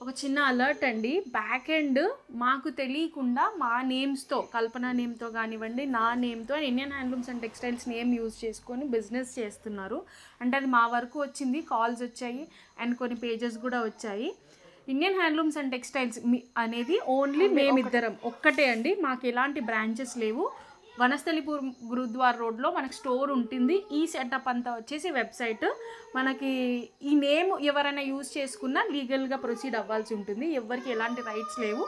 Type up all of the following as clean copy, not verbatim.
ఒక చిన్న అలర్ట్ అండి, బ్యాక్ ఎండ్ మాకు తెలియకుండా మా నేమ్స్తో, కల్పన నేమ్తో కానివ్వండి, నా నేమ్తో Indian handlooms and textiles name use చేసుకొని బిజినెస్ చేస్తున్నారు. అంటే అది మా వరకు వచ్చింది, కాల్స్ వచ్చాయి అండ్ కొన్ని పేజెస్ కూడా వచ్చాయి. ఇండియన్ హ్యాండ్లూమ్స్ అండ్ టెక్స్టైల్స్ అనేది ఓన్లీ మేమిద్దరం ఒక్కటే అండి, మాకు ఎలాంటి బ్రాంచెస్ లేవు. వనస్థలిపూర్ గురుద్వార్ రోడ్లో మనకు స్టోర్ ఉంటుంది. ఈ సెటప్ అంతా వచ్చేసి వెబ్సైట్. మనకి ఈ నేమ్ ఎవరైనా యూజ్ చేసుకున్నా లీగల్గా ప్రొసీడ్ అవ్వాల్సి ఉంటుంది. ఎవరికి ఎలాంటి రైట్స్ లేవు.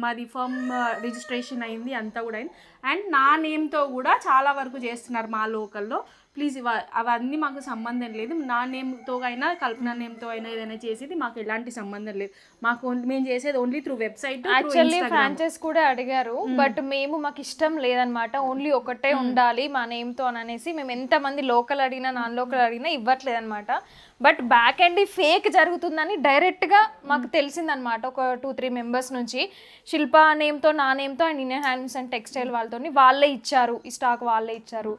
మాది ఫర్మ్ రిజిస్ట్రేషన్ అయింది, అంతా కూడా అయింది. అండ్ నా నేమ్తో కూడా చాలా వరకు చేస్తున్నారు మా లోకల్లో. ప్లీజ్ అవన్నీ మాకు సంబంధం లేదు. నా నేమ్తో అయినా కల్పన నేమ్తో అయినా ఏదైనా చేసేది మాకు ఎలాంటి సంబంధం లేదు. మేము చేసేది only through website. Actually franchise కూడా అడిగారు, బట్ మాకు ఇష్టం లేదనమాట. ఓన్లీ ఒకటే ఉండాలి మా నేమ్తో అని అనేసి మేము ఎంతమంది లోకల్ అడిగినా నాన్ లోకల్ అడిగినా ఇవ్వట్లేదనమాట. బట్ బ్యాక్ ఎండ్ ఫేక్ జరుగుతుందని డైరెక్ట్గా మాకు తెలిసిందనమాట. ఒక 2-3 మెంబర్స్ నుంచి శిల్ప నేమ్తో, నా నేమ్తో and Indian handlooms and textile వాళ్ళే ఇచ్చారు, ఈ స్టాక్ వాళ్ళే ఇచ్చారు,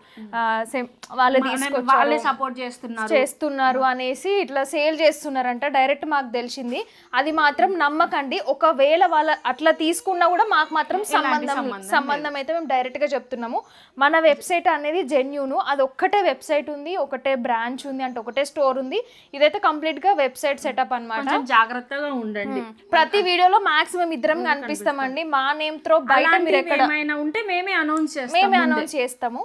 వాళ్ళే తీసుకొచ్చి సపోర్ట్ చేస్తున్నారు అనేసి ఇట్లా సేల్ చేస్తున్నారంట. డైరెక్ట్ మాకు తెలిసింది. అది మాత్రం నమ్మకండి. ఒకవేళ వాళ్ళ అట్లా తీసుకున్నా కూడా మాకు మాత్రం సంబంధం అయితే మేము డైరెక్ట్గా చెప్తున్నాము. మన వెబ్సైట్ అనేది జెన్యూన్, అది ఒక్కటే వెబ్సైట్ ఉంది, ఒకటే బ్రాంచ్ ఉంది, అంటే ఒకటే స్టోర్ ఉంది. ఇదైతే కంప్లీట్ గా వెబ్సైట్ సెటప్ అన్నమాట. జాగ్రత్తగా ఉండండి. ప్రతి వీడియోలో మాక్సిమం ఇద్దరం కనిపిస్తామండి. మా నేమ్ తో బయట మీరు ఎక్కడ ఉంటే మేమే అనౌన్స్ చేస్తాము.